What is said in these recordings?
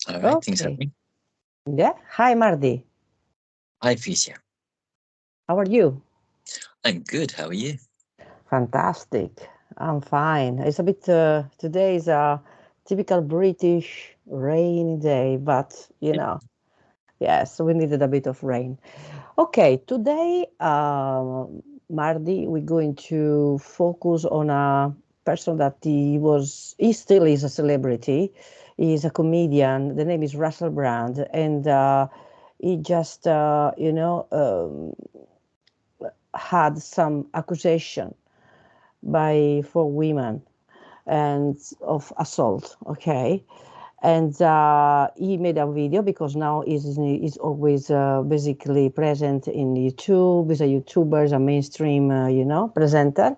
All right, things Okay. happening. Yeah. Hi, Mardi. Hi, Felicia. How are you? I'm good. How are you? Fantastic. I'm fine. It's a bit, today is a typical British rainy day, but Yeah. yes, we needed a bit of rain. Okay, today, Mardi, we're going to focus on a person that he still is a celebrity. He's a comedian. The name is Russell Brand, and he just, had some accusation by four women and of assault. Okay, and he made a video because now he's always basically present in YouTube. He's a YouTuber, he's a mainstream, presenter.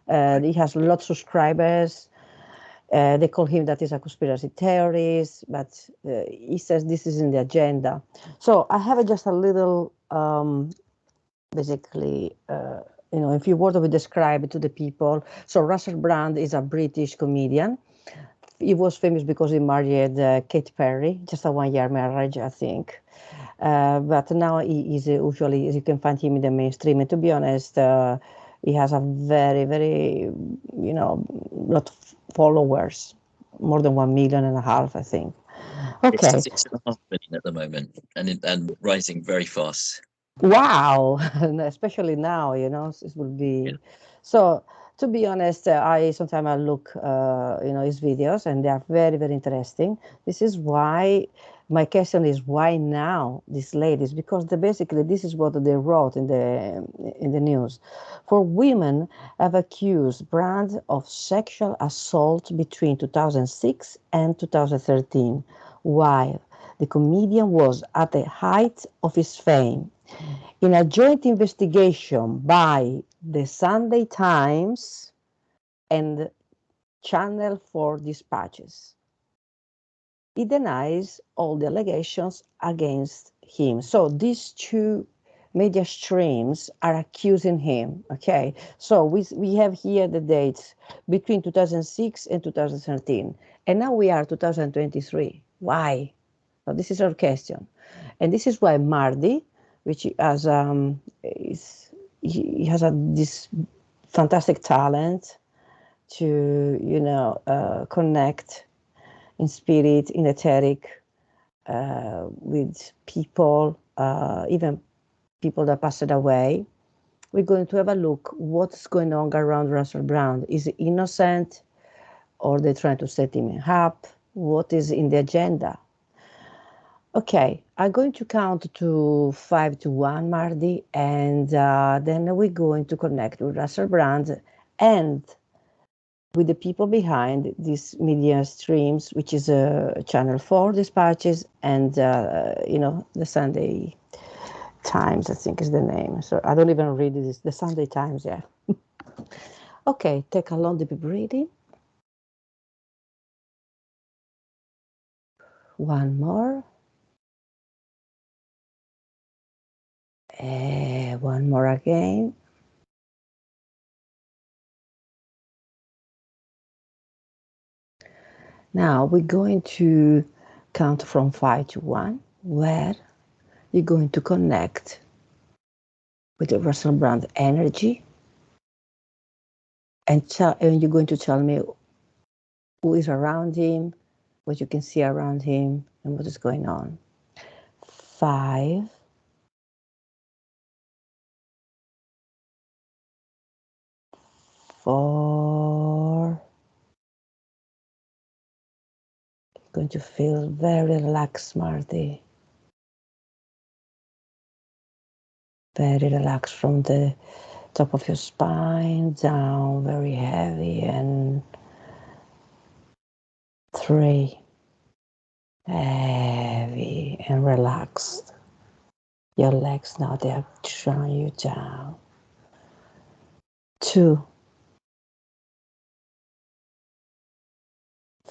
He has lots of subscribers. They call him that is a conspiracy theorist, but he says this is in the agenda. So I have just a little, basically, if you were to describe it to the people. So Russell Brand is a British comedian. He was famous because he married Katy Perry, just a 1 year marriage, I think. But now he is usually, as you can find him in the mainstream. And to be honest, he has a very, very, lot of followers, more than 1.5 million, I think. It's Okay. 6.5 million at the moment, and rising very fast. Wow. And especially now, it will Yeah. be. So, to be honest, I sometimes I look, his videos, and they are very, very interesting. This is why my question is why now these ladies? Because basically this is what they wrote in the news. For women have accused Brand of sexual assault between 2006 and 2013, while the comedian was at the height of his fame. In a joint investigation by the Sunday Times and Channel 4 Dispatches, he denies all the allegations against him. So these two media streams are accusing him. Okay, so we have here the dates between 2006 and 2013, and now we are 2023. Why? So this is our question, and this is why Mardi, which has he has this fantastic talent to connect in spirit, in etheric, with people, even people that passed away. We're going to have a look what's going on around Russell Brand. Is he innocent or they're trying to set him up? What is in the agenda? Okay, I'm going to count to 5 to 1, Mardi, and then we're going to connect with Russell Brand and with the people behind these media streams, which is Channel 4 Dispatches and, the Sunday Times, I think is the name. So I don't even read this. The Sunday Times, yeah. Okay, take a long deep breathing. One more. One more again. Now we're going to count from 5 to 1, where you're going to connect with the Russell Brand energy, and you're going to tell me who is around him, what you can see around him, and what is going on. 5, 4. You're going to feel very relaxed, Marty. Very relaxed from the top of your spine down, very heavy, and 3, heavy and relaxed. Your legs now they are drawing you down. 2,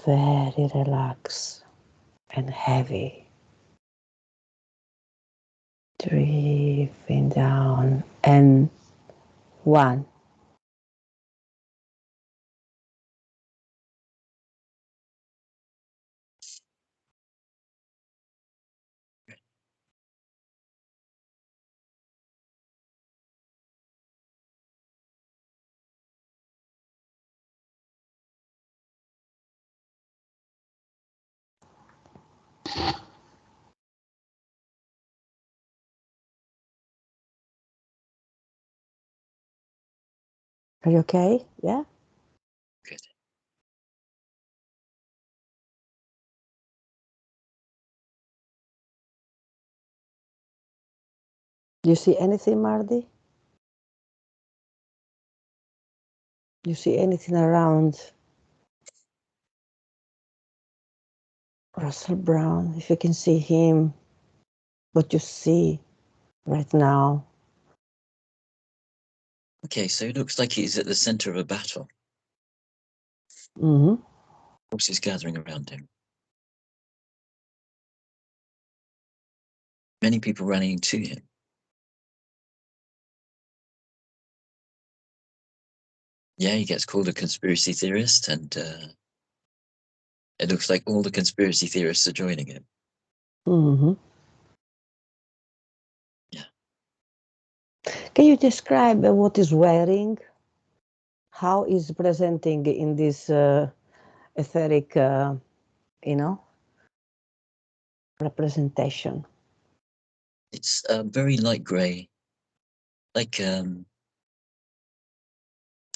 very relaxed and heavy. Drifting down, and 1. Are you okay? Yeah? Good. You see anything, Marty? You see anything around Russell Brown? If you can see him, what you see right now? Okay, so it looks like he's at the center of a battle. Mm-hmm. Forces gathering around him. Many people running to him. Yeah, he gets called a conspiracy theorist, and it looks like all the conspiracy theorists are joining him. Mm-hmm. Yeah. Can you describe what he's wearing? How is presenting in this etheric, representation? It's very light gray, like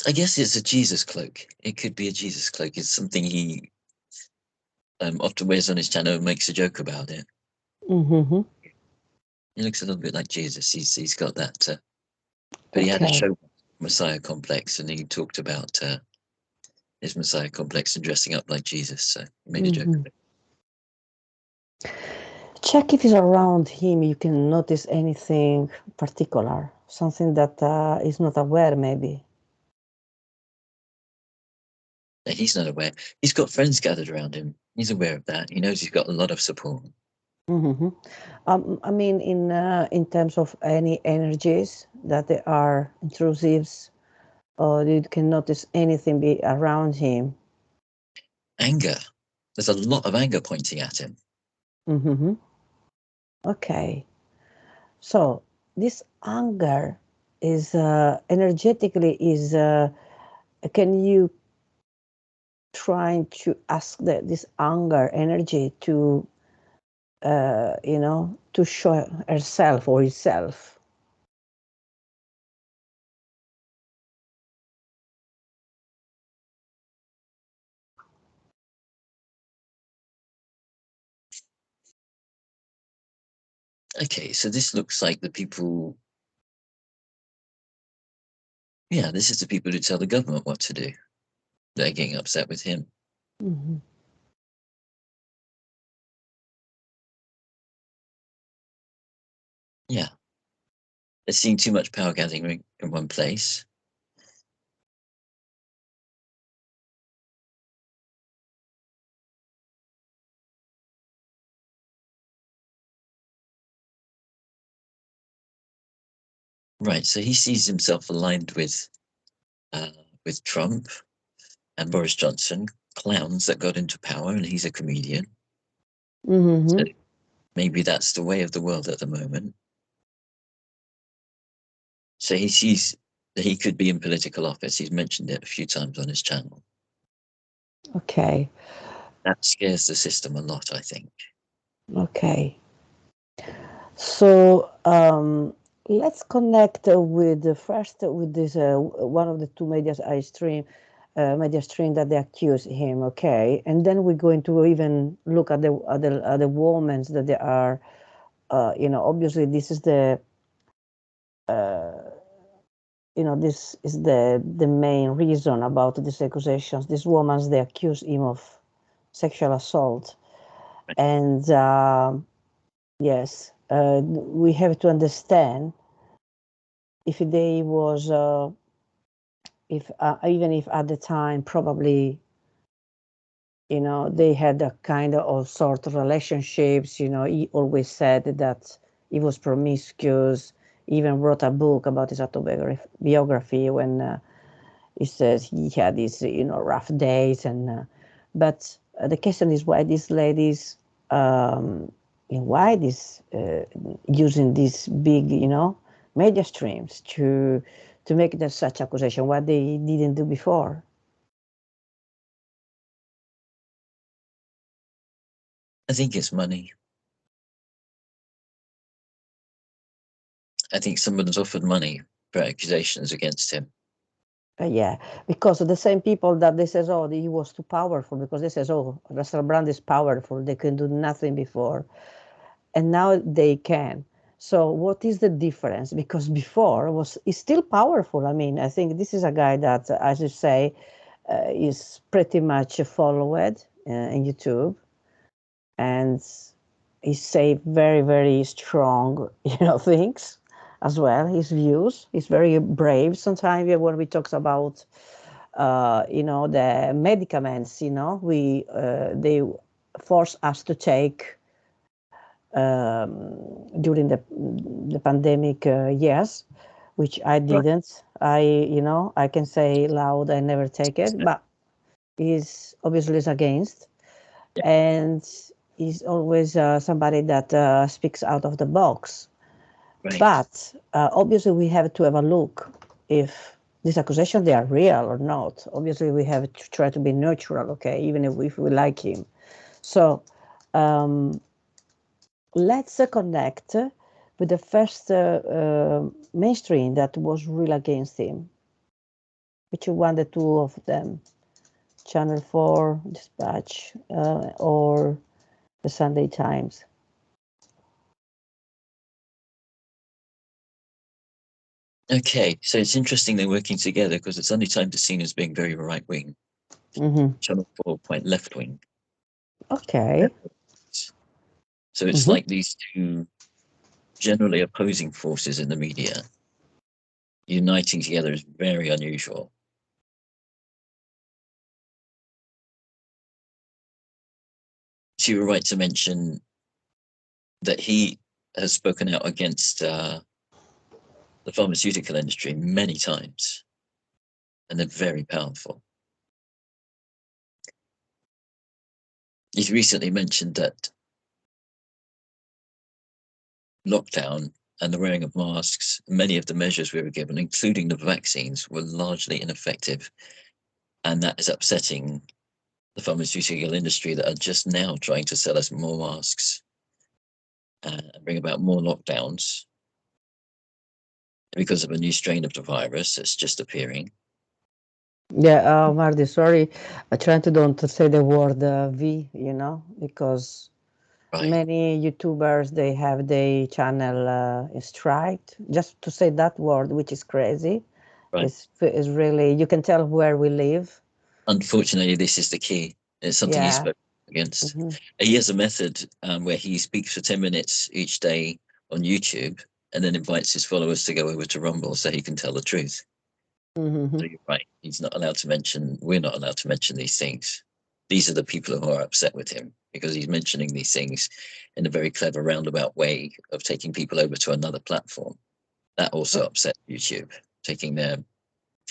I guess it's a Jesus cloak. It could be a Jesus cloak. It's something he often wears on his channel and makes a joke about it. Mm-hmm. He looks a little bit like Jesus. He's got that. But he had a Okay. show, Messiah complex, and he talked about his Messiah complex and dressing up like Jesus. So he made a joke of it. Check if it's around him. You can notice anything particular, something that is not aware, maybe. And he's not aware. He's got friends gathered around him. He's aware of that. He knows he's got a lot of support. Mm-hmm. I mean, in terms of any energies that they are intrusives, or you can notice anything be around him. Anger. There's a lot of anger pointing at him. Mm-hmm. Okay. So this anger is energetically is. Can you trying to ask this anger energy to, to show herself or himself? Okay, so this looks like the people. Yeah, this is the people who tell the government what to do. They're getting upset with him. Mm-hmm. Yeah. They're seeing too much power gathering in one place. Right, so he sees himself aligned with Trump and Boris Johnson, clowns that got into power, and he's a comedian. Mm-hmm. So maybe that's the way of the world at the moment. So he sees that he could be in political office. He's mentioned it a few times on his channel. Okay. That scares the system a lot, I think. Okay. So let's connect with the first with this one of the two media stream that they accuse him. Okay, and then we're going to even look at the women that they are. Obviously this is the. This is the main reason about these accusations. These women, they accuse him of sexual assault, and yes, we have to understand if they was if even if at the time probably they had a kind of sort of relationships. He always said that he was promiscuous. He even wrote a book about his autobiography when he says he had these rough days. And but the question is why these ladies why this using these big media streams to make that such accusation, what they didn't do before. I think it's money. I think someone has offered money for accusations against him. Yeah, because the same people that they says, oh, he was too powerful, because they says, oh, Russell Brand is powerful, they can do nothing before, and now they can. So what is the difference? Because before he's still powerful. I mean, I think this is a guy that, as you say, is pretty much followed in YouTube, and he say very, very strong, things as well. His views. He's very brave. Sometimes when we talks about, the medicaments, we they force us to take during the pandemic years, which I didn't. I can say loud, I never take it, but he's obviously is against, Yeah. and he's always somebody that speaks out of the box. Right. But obviously, we have to have a look if these accusations they are real or not. Obviously, we have to try to be neutral, okay, even if we like him. So let's connect with the first mainstream that was real against him. Which one, the two of them? Channel 4, Dispatch, or the Sunday Times? Okay, so it's interesting they're working together because the Sunday Times is seen as being very right wing. Channel 4 quite left wing. Okay. So it's like these two generally opposing forces in the media uniting together is very unusual. So you were right to mention that he has spoken out against the pharmaceutical industry many times, and they're very powerful. He's recently mentioned that lockdown and the wearing of masks, many of the measures we were given, including the vaccines, were largely ineffective. And that is upsetting the pharmaceutical industry that are just now trying to sell us more masks and bring about more lockdowns because of a new strain of the virus that's just appearing. Yeah, Marty, sorry. I try to don't say the word V, because many YouTubers, they have their channel striked. Just to say that word, which is crazy. Right. Is really, you can tell where we live. Unfortunately, this is the key. It's something he spoke against. He has a method where he speaks for 10 minutes each day on YouTube and then invites his followers to go over to Rumble so he can tell the truth. So you're right. He's not allowed to mention, we're not allowed to mention these things. These are the people who are upset with him because he's mentioning these things in a very clever roundabout way of taking people over to another platform. That also upset YouTube, taking their...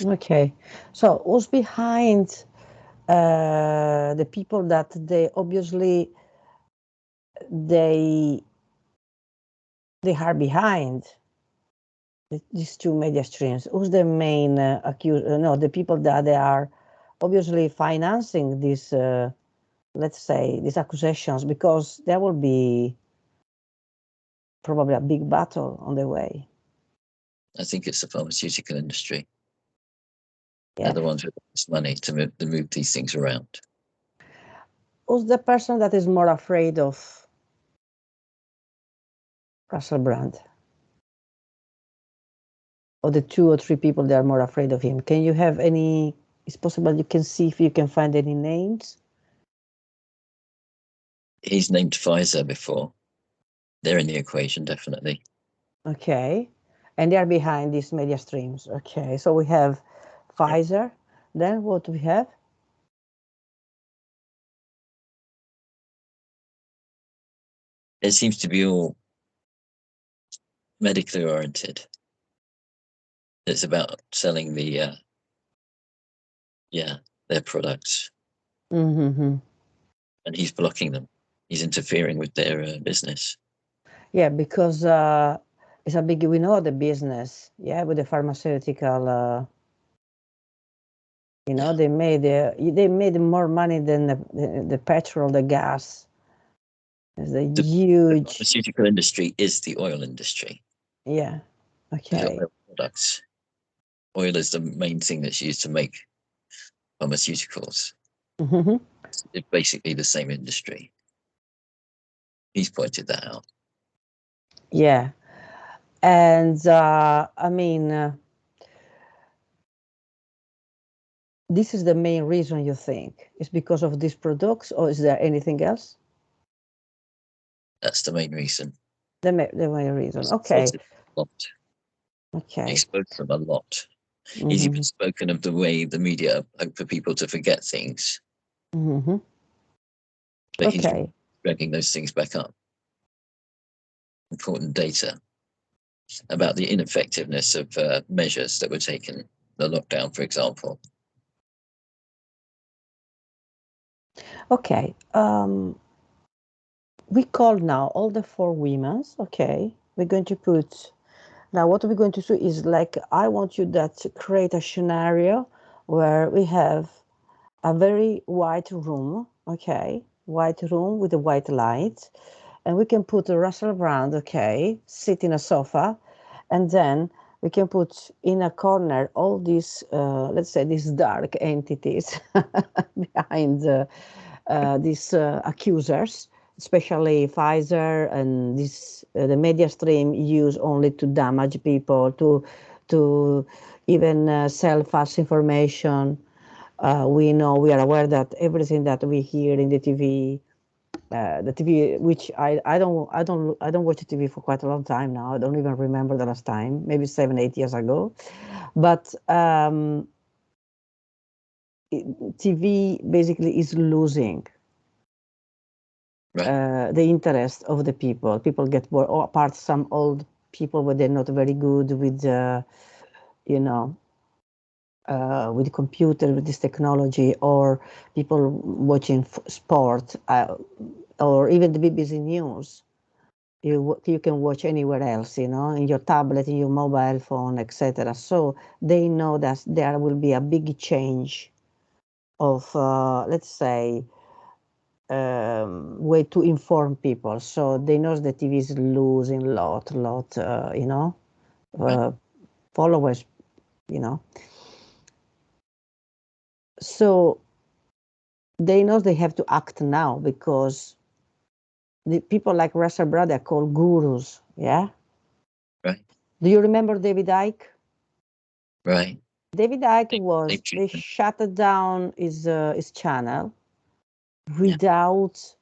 Okay. So who's behind the people that they obviously they are behind these two media streams? Who's the main accused? No, the people that they are obviously financing these, let's say, these accusations, because there will be probably a big battle on the way. I think it's the pharmaceutical industry. Yeah. They're the ones with this money to move these things around. Who's the person that is more afraid of Russell Brand? Or the 2 or 3 people that are more afraid of him? Can you have any? It's possible you can see if you can find any names. He's named Pfizer before. They're in the equation, definitely. Okay. And they are behind these media streams. Okay. So we have Pfizer. Then what do we have? It seems to be all medically oriented. It's about selling their products. And he's blocking them. He's interfering with their business. Yeah, because it's a big, we know the business, with the pharmaceutical, they made more money than the petrol, the gas. There's a The huge. pharmaceutical industry is the oil industry. Yeah. The Okay. oil products. Oil is the main thing that's used to make pharmaceuticals. Mm-hmm. It's basically the same industry. He's pointed that out. Yeah. And I mean, this is the main reason you think? Is because of these products, or is there anything else? That's the main reason. The main reason. Okay. Okay. He spoke of them a lot. Mm-hmm. He's even spoken of the way the media hope for people to forget things. Mm-hmm. But he's Okay. dragging those things back up. Important data about the ineffectiveness of measures that were taken, the lockdown, for example. Okay. We call now all the 4 women. Okay. We're going to put. Now, what we're going to do is like, I want you to create a scenario where we have a very white room, okay, white room with a white light, and we can put a Russell Brand, okay, sit in a sofa, and then we can put in a corner all these, let's say, these dark entities behind these accusers, especially Pfizer and this the media stream use only to damage people, to even sell false information. We know, we are aware that everything that we hear in the TV, which I don't watch the TV for quite a long time now. I don't even remember the last time, maybe 7-8 years ago. But TV basically is losing the interest of the people. People get bored, or apart some old people where they're not very good with, you know, with the computer, with this technology, or people watching sport, or even the BBC News. You can watch anywhere else, you know, in your tablet, in your mobile phone, etc. So they know that there will be a big change of, let's say, way to inform people. So they know the TV is losing lot, you know, followers, you know. So they know they have to act now, because the people like Russell Brand are called gurus. Yeah. Right. Do you remember David Icke? Right. David Icke they shut down his channel without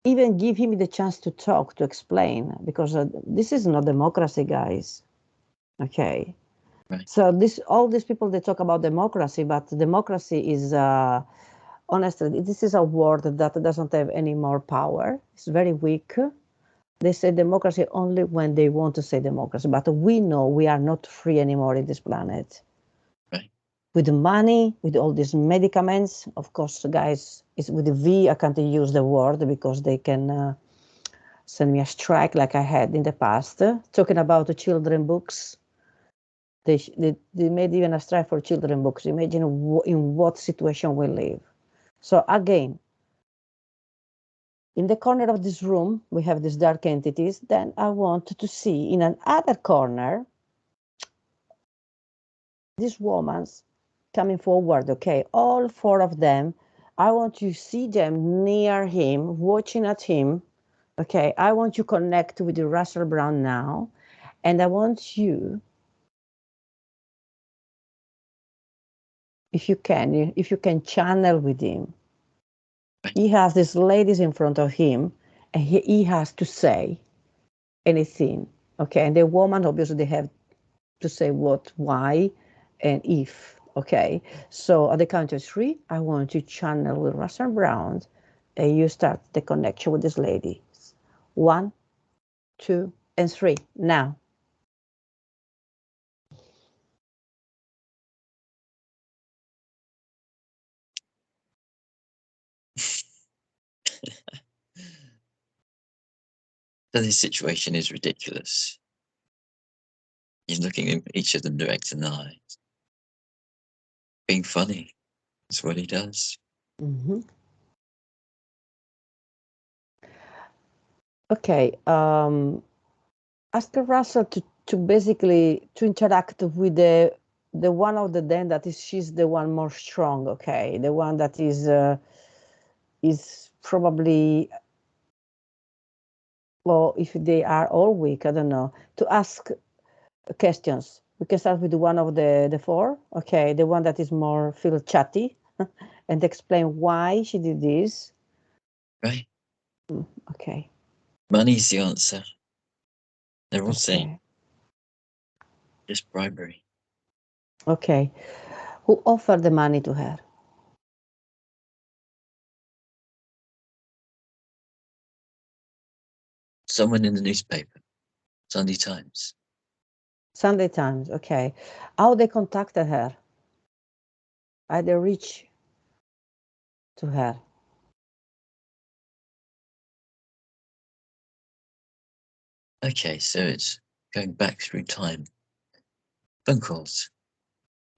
even give him the chance to talk, to explain, because this is not democracy, guys. Okay. Right. So all these people, they talk about democracy, but democracy is honestly, this is a word that doesn't have any more power. It's very weak. They say democracy only when they want to say democracy, but we know we are not free anymore in this planet. Right. With the money, with all these medicaments, of course, guys, it's with the V. I can't use the word because they can send me a strike like I had in the past. Talking about the children books, they made even a strike for children books. Imagine in what situation we live. So again, in the corner of this room, we have these dark entities. Then I want to see in another corner, these women coming forward, okay? All 4 of them, I want to see them near him, watching at him, okay? I want you to connect with the Russell Brand now, and I want you, if you can channel with him. He has these ladies in front of him, and he has to say anything, okay? And the woman, obviously, they have to say what, why, and if, okay? So at the count of 3, I want you to channel with Russell Brand, and you start the connection with this lady. 1, 2, and 3, now. So this situation is ridiculous. He's looking at each of them direct in the eyes. Being funny. That's what he does. Mm-hmm. Okay. Ask Russell to basically to interact with the one of the den that is she's the one more strong. Okay, the one that is probably, well, if they are all weak, I don't know, to ask questions. We can start with one of the four. Okay, the one that is more feel chatty and explain why she did this. Right. Okay. Money's the answer. They're all Okay. saying just bribery. Okay. Who offered the money to her? Someone in the newspaper, Sunday Times. Sunday Times. Okay. How they contacted her? How they reach to her? Okay, so it's going back through time. Phone calls,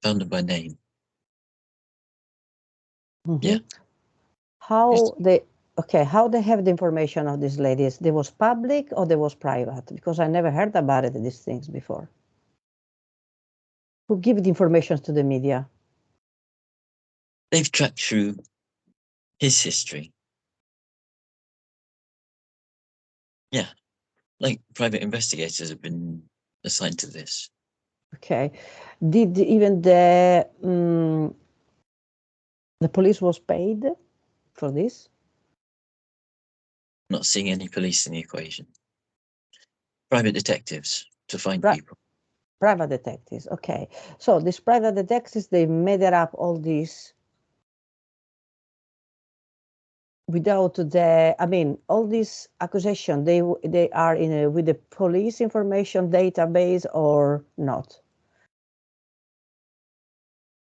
found her by name. Mm-hmm. Yeah. How they have the information of these ladies? They was public or they was private? Because I never heard about it, these things before. Who give the information to the media? They've tracked through his history. Yeah, like private investigators have been assigned to this. Okay. Did even the police was paid for this? Not seeing any police in the equation. Private detectives to find people. Private detectives. Okay. So these private detectives, they made it up all this without all these accusations, they are with the police information database or not?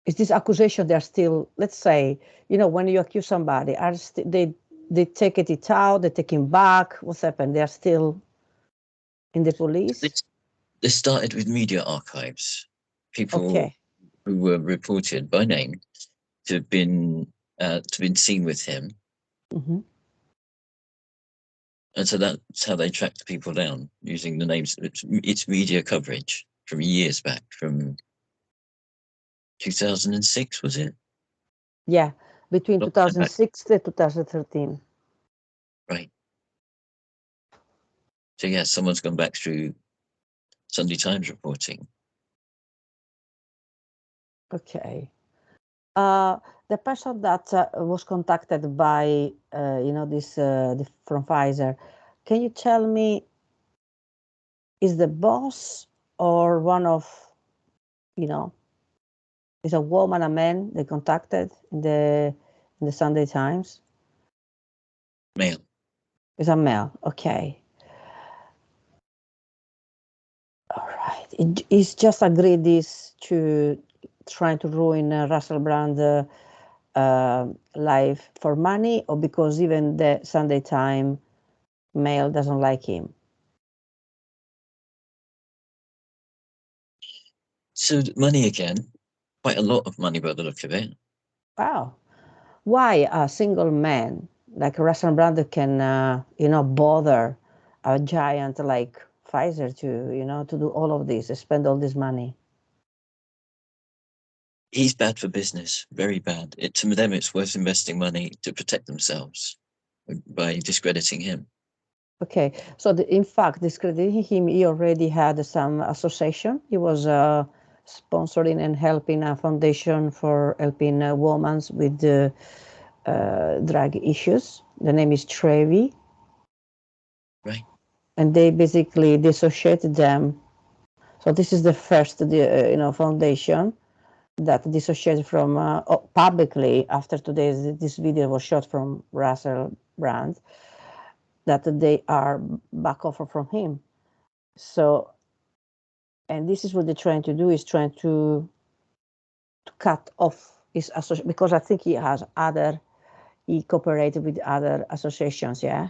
Is this accusation they're still, let's say, when you accuse somebody, they take it out, they take him back, what's happened? They're still in the police? This started with media archives. People Okay. who were reported by name to have been seen with him. Mm-hmm. And so that's how they tracked people down, using the names. It's media coverage from years back, from 2006, was it? Yeah, between 2006 to 2013. Right. So yeah, someone's gone back through Sunday Times reporting. Okay. The person that was contacted by, this from Pfizer, can you tell me, is the boss or one of, is a woman, a man they contacted in the Sunday Times? Male. It's a male. Okay. All right. It's just agreed this to trying to ruin Russell Brand life for money, or because even the Sunday Times male doesn't like him? So money again, quite a lot of money by the look of it. Wow. Why a single man like Russell Brand can, bother a giant like Pfizer to do all of this, spend all this money? He's bad for business, very bad. To them, it's worth investing money to protect themselves by discrediting him. Okay, so in fact, discrediting him, he already had some association. He was sponsoring and helping a foundation for helping women with drug issues. The name is Trevi. Right. And they basically dissociated them. So this is the first, foundation that dissociated from publicly after this video was shot from Russell Brand, that they are back off from him. So, and this is what they're trying to do, is trying to cut off his association, because I think he cooperated with other associations, yeah.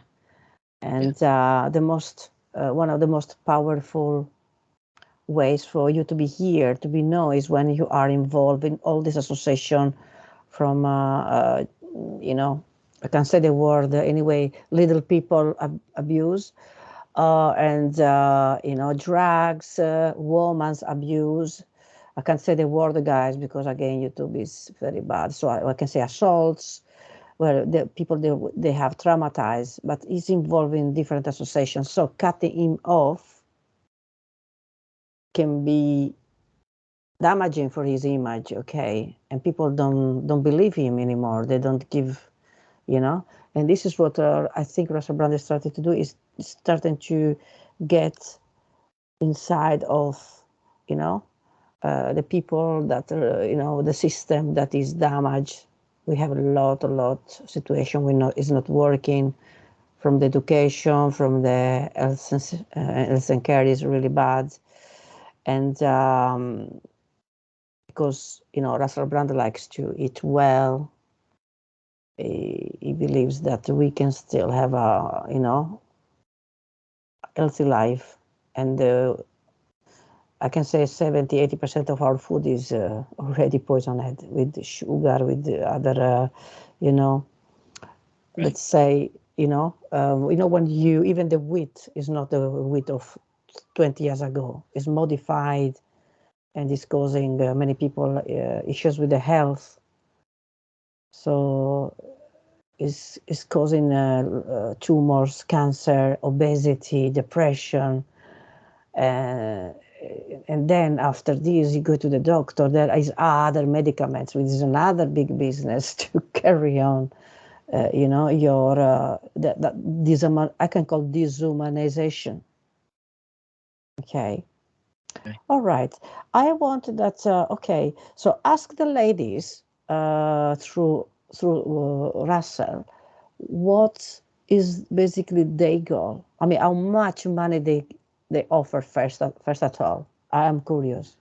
And one of the most powerful ways for you to be here, to be known, is when you are involved in all this association from, I can say the word anyway, little people abuse, and drugs, women's abuse. I can't say the word, guys, because again, YouTube is very bad. So I can say assaults, where the people they have traumatized, but he's involved in different associations. So cutting him off can be damaging for his image, okay? And people don't believe him anymore. They don't give, And this is what I think Russell Brand is starting to do, is starting to get inside of, the people that, the system that is damaged. We have a lot situation we know is not working, from the education, from the health and care is really bad. And because, Russell Brand likes to eat well, he believes that we can still have a, healthy life. And I can say 70-80% of our food is already poisoned with sugar, with other, let's say, when even the wheat is not the wheat of 20 years ago. It's modified, and it's causing many people issues with the health. So it's causing tumors, cancer, obesity, depression. And then after this, you go to the doctor. There is other medicaments, which is another big business to carry on. Your I can call dehumanization. Okay. All right. I want that. Okay. So ask the ladies through Russell, what is basically their goal? I mean, how much money they offer first at all. I am curious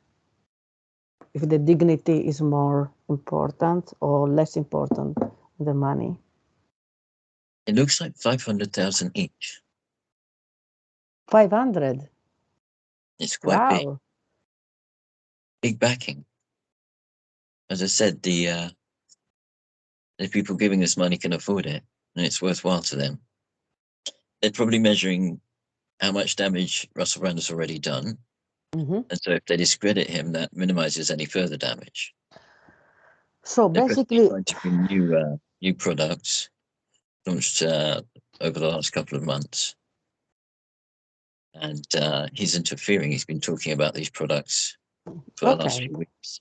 if the dignity is more important or less important than the money. It looks like 500,000 each. 500. It's quite big. Big backing. As I said, the people giving us money can afford it, and it's worthwhile to them. They're probably measuring how much damage Russell Brand has already done. Mm-hmm. And so if they discredit him, that minimizes any further damage. So they're basically, trying to bring new products launched over the last couple of months. And he's interfering. He's been talking about these products for the last few weeks.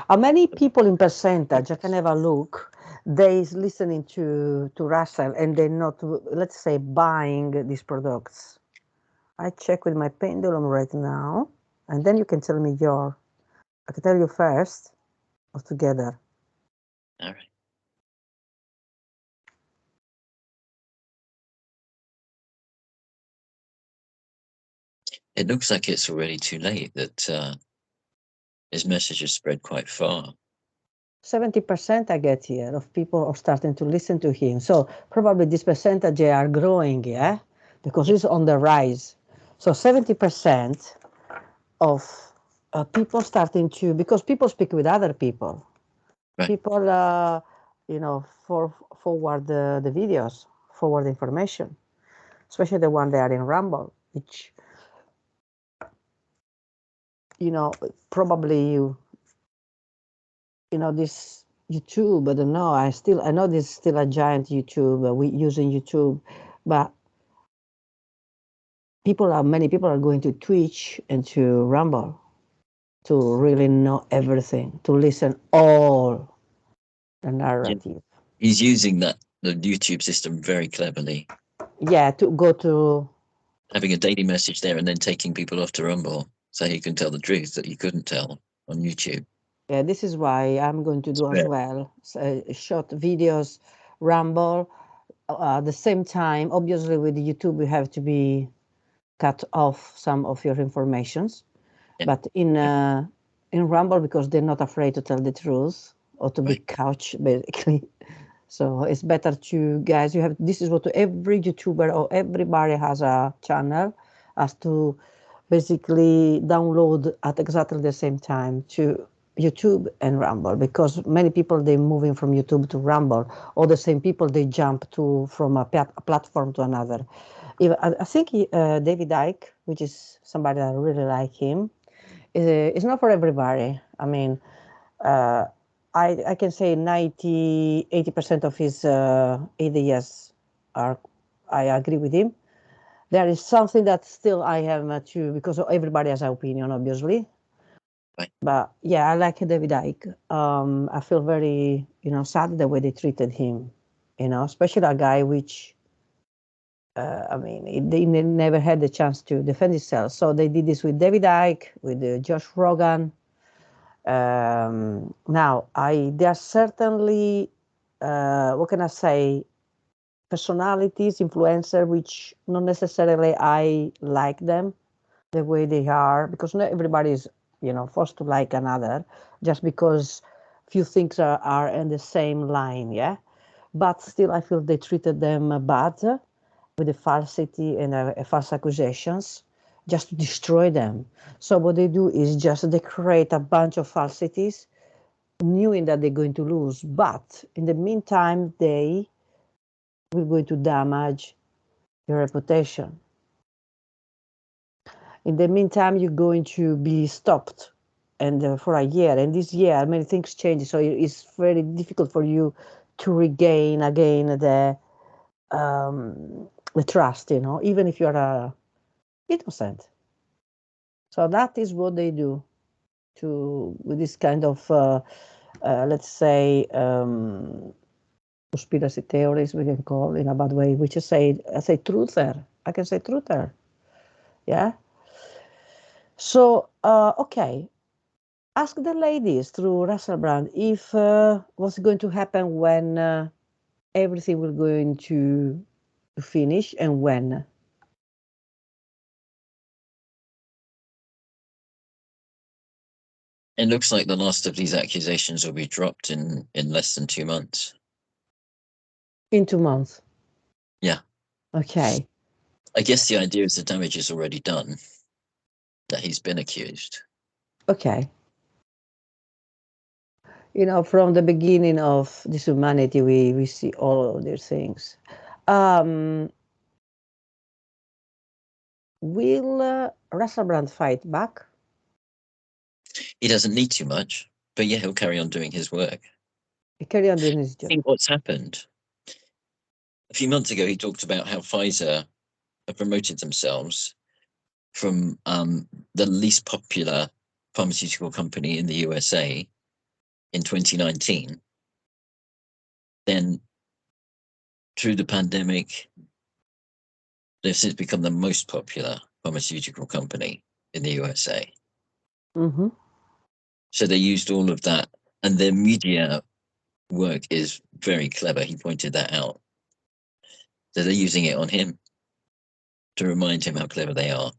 How many people in percentage, I can have a look, they is listening to Russell and they're not, let's say, buying these products? I check with my pendulum right now, and then you can tell me I can tell you first or together. All right. It looks like it's already too late, that his message has spread quite far. 70% I get here of people are starting to listen to him. So probably this percentage are growing, yeah? Because it's on the rise. So 70% of people starting to, because people speak with other people. Right. People, forward the videos, forward information, especially the one they are in Rumble, which, probably this YouTube, I don't know. I know this is still a giant YouTube. We using YouTube, but many people are going to Twitch and to Rumble to really know everything, to listen all the narrative. Yeah. He's using the YouTube system very cleverly. Yeah, to go to having a daily message there and then taking people off to Rumble so he can tell the truth that you couldn't tell on YouTube. Yeah, this is why I'm going to do as well short videos, Rumble. At the same time, obviously with YouTube, you have to be cut off some of your informations. Yeah. But in Rumble, because they're not afraid to tell the truth or to be couched, basically. So it's better to, guys, this is what every YouTuber or everybody has a channel has to basically download at exactly the same time to YouTube and Rumble, because many people, they moving from YouTube to Rumble, or the same people, they jump to from a platform to another. Even, I think David Icke, which is somebody that I really like him, is not for everybody. I mean, uh, I can say 80% of his ideas are, I agree with him. There is something that still I have to, because everybody has an opinion, obviously. Right. But yeah, I like David Icke. I feel very, sad the way they treated him, especially a guy which, I mean, they never had the chance to defend himself. So they did this with David Icke, with Josh Rogan. Now, there are certainly, what can I say, personalities, influencer, which not necessarily I like them the way they are, because not everybody is, forced to like another just because few things are in the same line, yeah. But still, I feel they treated them bad with the falsity and false accusations just to destroy them. So what they do is just they create a bunch of falsities, knowing that they're going to lose. But in the meantime, they will going to damage your reputation. In the meantime, you're going to be stopped, and for a year. And this year, many things change, so it's very difficult for you to regain again the trust. Even if you're innocent. So that is what they do with this kind of, let's say, conspiracy theories, we can call in a bad way, which is I say truther. I can say truther. Yeah. So, okay. Ask the ladies through Russell Brand if what's going to happen when everything will going to finish, and when. It looks like the last of these accusations will be dropped in less than 2 months. In 2 months. Yeah. Okay. I guess the idea is the damage is already done, that he's been accused. Okay. From the beginning of this humanity, we see all of these things. Will Russell Brand fight back? He doesn't need too much, but yeah, he'll carry on doing his work. He carry on doing his job. I think what's happened, a few months ago, he talked about how Pfizer have promoted themselves from the least popular pharmaceutical company in the USA in 2019. Then through the pandemic, they've since become the most popular pharmaceutical company in the USA. Mm-hmm. So they used all of that, and their media work is very clever. He pointed that out. So they're using it on him to remind him how clever they are.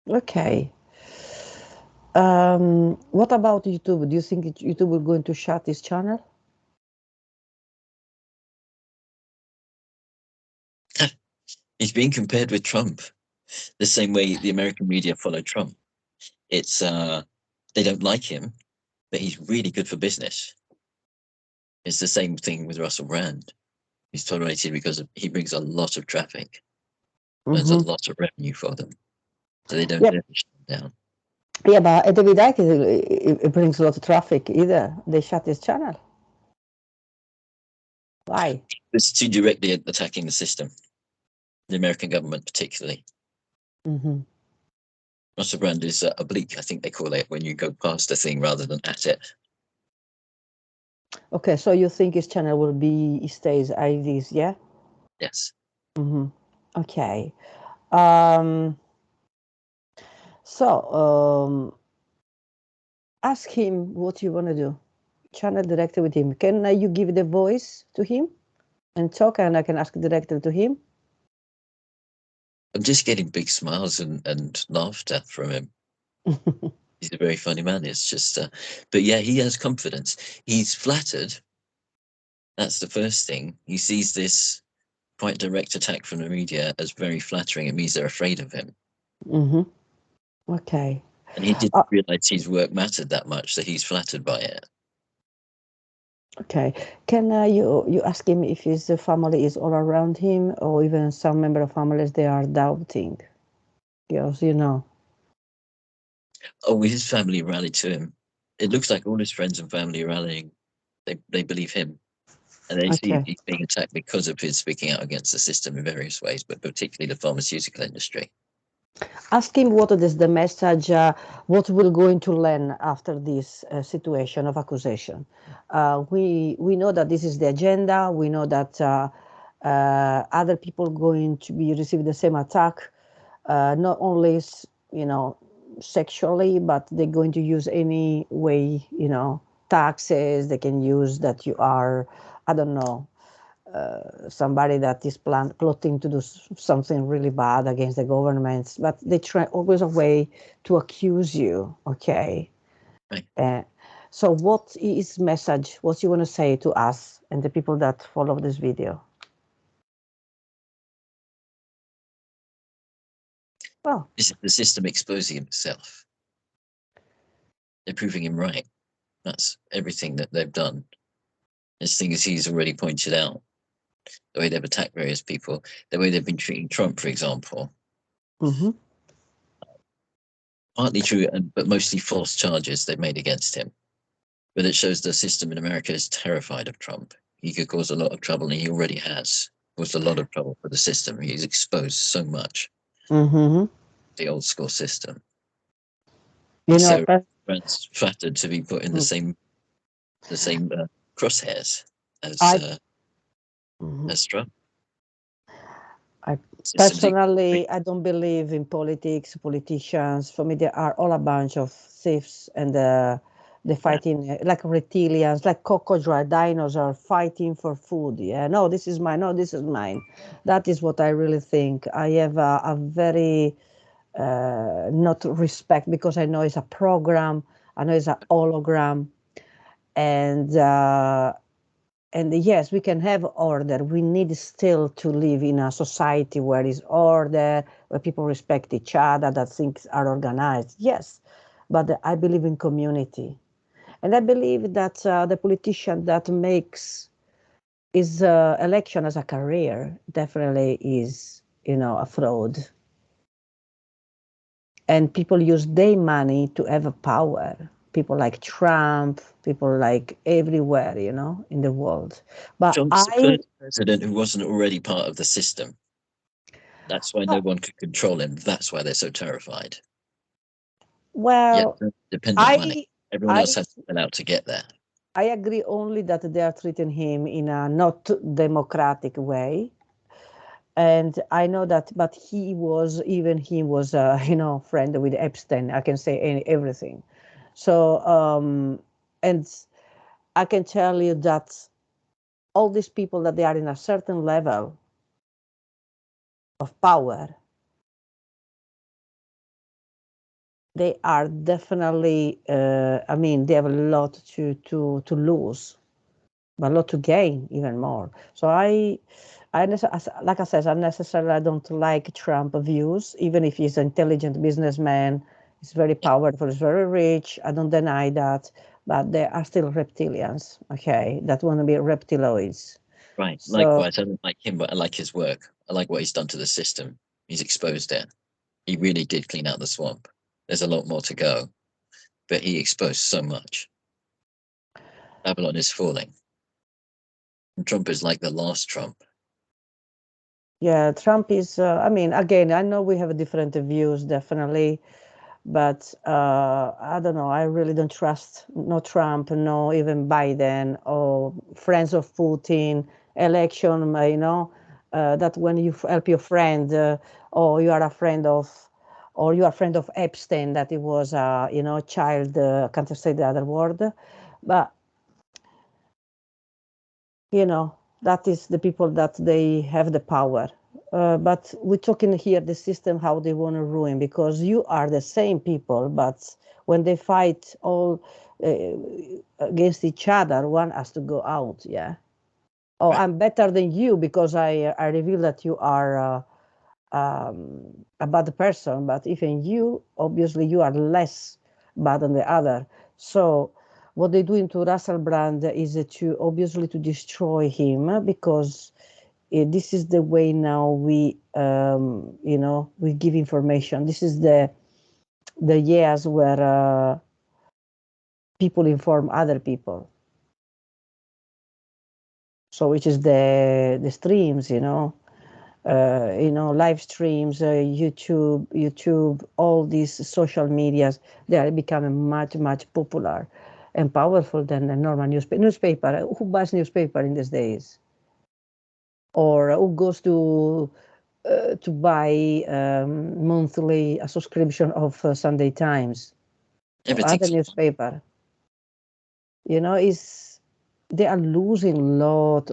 Okay. What about YouTube? Do you think YouTube will going to shut this channel? He's being compared with Trump, the same way the American media follow Trump. It's they don't like him, but he's really good for business. It's the same thing with Russell Brand. He's tolerated because he brings a lot of traffic, earns a lot of revenue for them, so they don't shut him down. Yeah, but David Icke, it brings a lot of traffic either. They shut his channel. Why? It's too directly attacking the system, the American government particularly. Mm-hmm. Russell Brand is oblique, I think they call it, when you go past a thing rather than at it. Okay, so you think his channel will be, stays as is, yeah? Yes. Mm-hmm. Okay. So ask him what you want to do. Channel directly with him. Can you give the voice to him and talk, and I can ask directly to him? I'm just getting big smiles and laughter from him. He's a very funny man. It's just, but yeah, he has confidence. He's flattered. That's the first thing. He sees this quite direct attack from the media as very flattering. It means they're afraid of him. Mm-hmm. Okay. And he didn't realize his work mattered that much, so he's flattered by it. Okay. Can you ask him if his family is all around him, or even some member of families they are doubting? Because Oh, his family rallied to him. It looks like all his friends and family are rallying. They believe him, and they see Okay. he's being attacked because of his speaking out against the system in various ways, but particularly the pharmaceutical industry. Ask him what is the message, what we're going to learn after this situation of accusation. We know that this is the agenda. We know that other people going to be receive the same attack, not only sexually, but they're going to use any way, taxes. They can use that you are, I don't know, somebody that is plotting to do something really bad against the governments, but they try always a way to accuse you. Okay. Right. So what is message, what you want to say to us and the people that follow this video? Well, this is the system exposing himself. They're proving him right. That's everything that they've done. As thing as he's already pointed out, the way they've attacked various people, the way they've been treating Trump, for example. mm-hmm. Partly true, but mostly false charges they've made against him. But it shows the system in America is terrified of Trump. He could cause a lot of trouble, and he already has caused a lot of trouble for the system. He's exposed so much Mm-hmm. the old school system. You He's know, so flattered to be put in the same crosshairs as Trump. I personally, I don't believe in politicians. For me, they are all a bunch of thieves, and they're fighting like reptilians, like crocodile dinosaurs fighting for food. Yeah, no, this is mine. No, this is mine. That is what I really think. I have a very not respect, because I know it's a program. I know it's a hologram, and yes, we can have order. We need still to live in a society where is order, where people respect each other, that things are organized. Yes, but I believe in community, and I believe that the politician that makes his election as a career definitely is, a fraud. And people use their money to have a power. People like Trump, people like everywhere, in the world. But Trump's the first president who wasn't already part of the system. That's why no one could control him. That's why they're so terrified. Well, depend on money. Everyone else has to fill out to get there. I agree only that they are treating him in a not democratic way. And I know that, but he was friend with Epstein. I can say everything. So, and I can tell you that all these people that they are in a certain level of power, they are definitely, they have a lot to lose, but a lot to gain even more. So like I said, unnecessarily, I don't like Trump views, even if he's an intelligent businessman. He's very powerful, he's very rich. I don't deny that, but there are still reptilians, okay, that want to be reptiloids. Right. So, likewise, I don't like him, but I like his work. I like what he's done to the system. He's exposed it. He really did clean out the swamp. There's a lot more to go, but he exposed so much. Babylon is falling. And Trump is like the last Trump. Yeah, Trump is, again, I know we have different views, definitely, but I don't know. I really don't trust no Trump, no even Biden or friends of Putin, election, that when you help your friend or you are a friend of, or you are a friend of Epstein, that it was, child, can't say the other word, but, that is the people that they have the power. But we're talking here the system, how they want to ruin, because you are the same people, but when they fight all against each other, one has to go out. Yeah. Oh, right. I'm better than you because I reveal that you are a bad person, but even you, obviously, you are less bad than the other. So what they do into Russell Brand is to obviously to destroy him, because this is the way now we we give information. This is the years where people inform other people. So which is the streams, live streams, YouTube, all these social medias, they are becoming much, much popular and powerful than a normal newspaper. Who buys newspaper in these days? Or who goes to buy monthly a subscription of Sunday Times or other newspaper? They are losing lot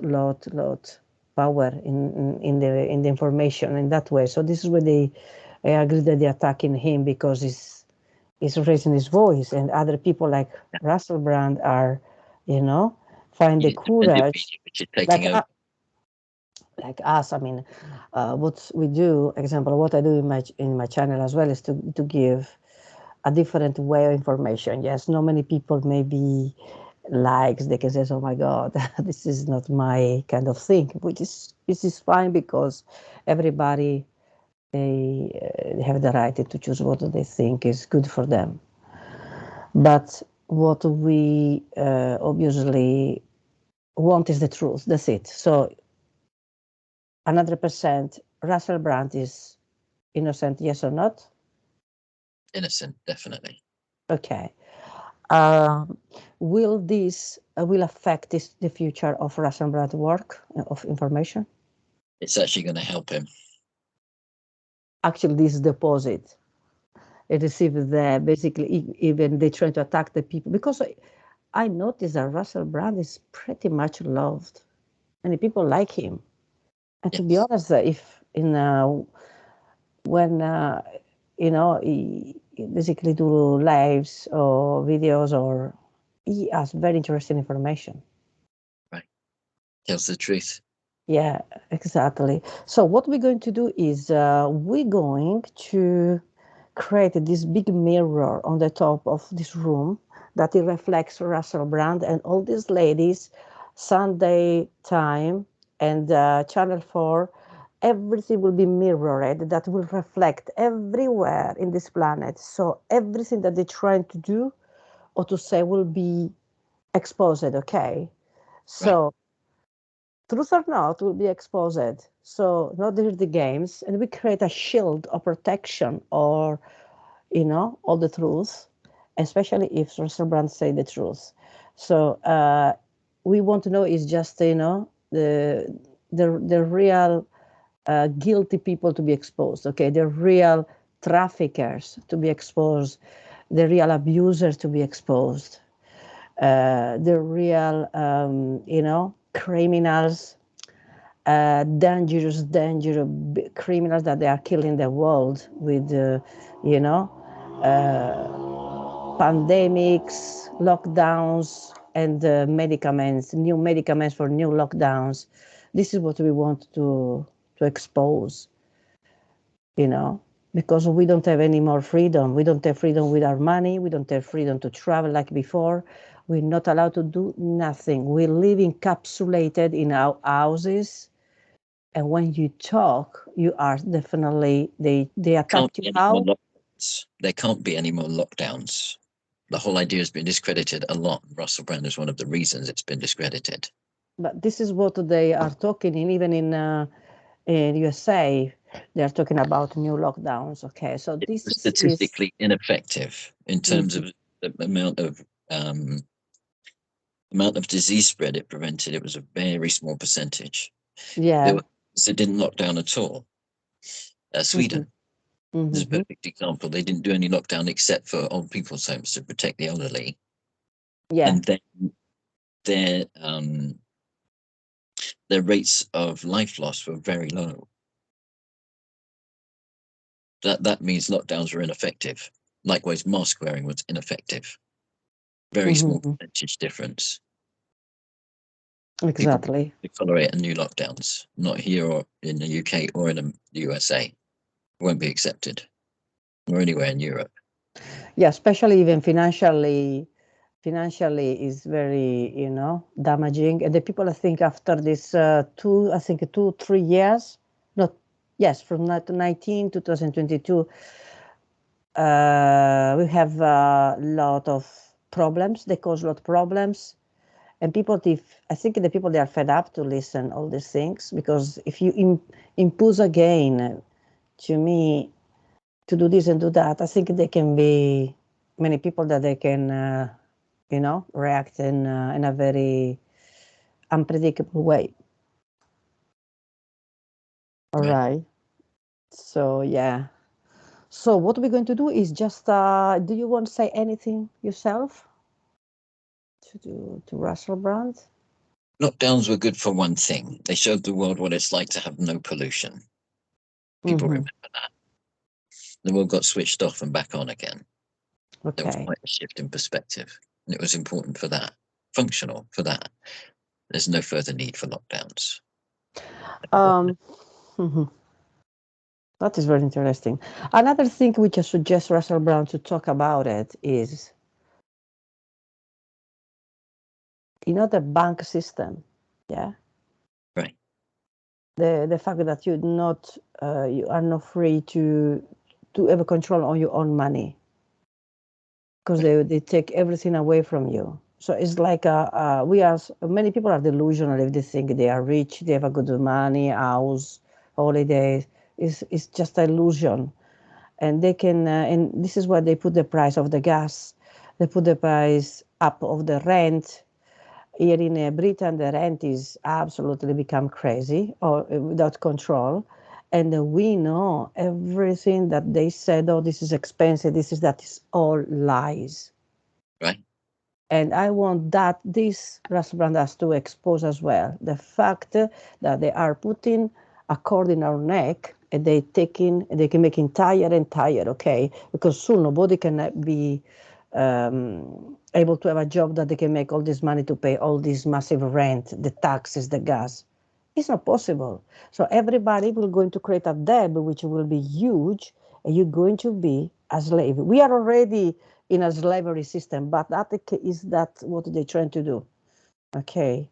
power in the information in that way. So this is where I agree that they're attacking him, because he's raising his voice, and other people like Russell Brand are, find the courage, like us. I mean, what we do, example, what I do in my channel as well, is to give a different way of information. Yes, not many people maybe likes, they can say, oh my God, this is not my kind of thing, which is fine, because everybody, they have the right to choose what they think is good for them. But what we obviously want is the truth. That's it. So 100%, Russell Brand is innocent, yes or not? Innocent, definitely. Okay. Will this will affect the future of Russell Brand work of information? It's actually going to help him. Actually, this deposit, it received there, basically, even they trying to attack the people, because I noticed that Russell Brand is pretty much loved. Many people like him. And to be honest, if when he basically do lives or videos, or he has very interesting information. Right. Tells the truth. Yeah, exactly. So what we're going to do is we're going to create this big mirror on the top of this room that it reflects Russell Brand and all these ladies, Sunday Time and Channel 4. Everything will be mirrored, that will reflect everywhere in this planet. So everything that they're trying to do or to say will be exposed, okay? So right. Truth or not will be exposed. So not the games, and we create a shield of protection, or all the truth, especially if Russell Brand say the truth. So we want to know is just the real guilty people to be exposed. Okay, the real traffickers to be exposed, the real abusers to be exposed, the real criminals, dangerous criminals that they are killing the world with, pandemics, lockdowns, and medicaments, new medicaments for new lockdowns. This is what we want to expose, because we don't have any more freedom. We don't have freedom with our money. We don't have freedom to travel like before. We're not allowed to do nothing. We live encapsulated in our houses. And when you talk, you are definitely, they attack you. How? There can't be any more lockdowns. The whole idea has been discredited a lot. Russell Brand is one of the reasons it's been discredited. But this is what they are talking in, even in USA, they're talking about new lockdowns. Okay, so this is statistically ineffective in terms of the amount of disease spread it prevented. It was a very small percentage. Yeah. It didn't lock down at all. Sweden is a perfect example. They didn't do any lockdown except for old people's homes to protect the elderly. Yeah. And then their rates of life loss were very low. That means lockdowns were ineffective. Likewise, mask wearing was ineffective. Very small percentage difference. Exactly. People tolerate new lockdowns, not here or in the UK or in the USA. won't be accepted or anywhere in Europe. Yeah, especially even financially is very, damaging. And the people, I think, after this 2-3 years, not, yes, from 2019 to 2022, we have a lot of problems. They cause a lot of problems. And people, I think the people, they are fed up to listen all these things, because if you impose again to me to do this and do that, I think there can be many people that they can, react in a very unpredictable way. All right. So, yeah. So what we're going to do is just, do you want to say anything yourself to Russell Brand? Lockdowns were good for one thing. They showed the world what it's like to have no pollution. People remember that. The world got switched off and back on again. Okay. There was quite a shift in perspective, and it was important for that, functional for that. There's no further need for lockdowns. That is very interesting. Another thing which I suggest Russell Brand to talk about it is, the bank system. Yeah. Right. The fact that you are not free to have a control on your own money, because they take everything away from you. So it's like many people are delusional if they think they are rich, they have a good money, house, holidays. It's just an illusion. And they can, and this is why they put the price of the gas, they put the price up of the rent. Here in Britain, the rent is absolutely become crazy or without control. And we know everything that they said, oh, this is expensive, that is all lies. Right. And I want that this Russell Brand has to expose as well the fact that they are putting a cord in our neck, and they can make it tighter and tighter, okay? Because soon nobody can be able to have a job that they can make all this money to pay all this massive rent, the taxes, the gas. It's not possible. So everybody will going to create a debt which will be huge, and you're going to be a slave. We are already in a slavery system, but that is what they're trying to do. Okay.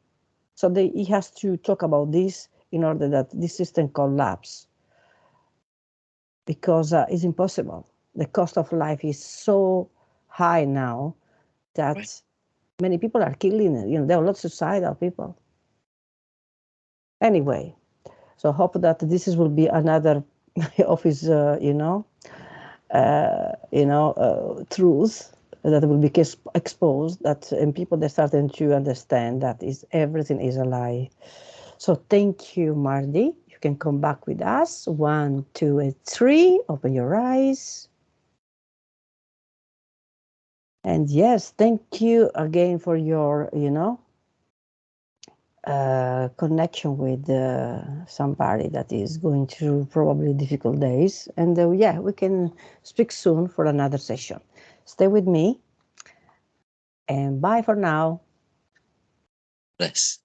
So he has to talk about this in order that this system collapse, because it's impossible. The cost of life is so high now that many people are killing. There are lots of suicidal people. Anyway, so hope that this will be another of his, truth that will be exposed, and people are starting to understand that everything is a lie. So thank you, Mardi. You can come back with us. 1, 2, and 3. Open your eyes. And yes, thank you again for your, connection with somebody that is going through probably difficult days. And we can speak soon for another session. Stay with me. And bye for now. Bless.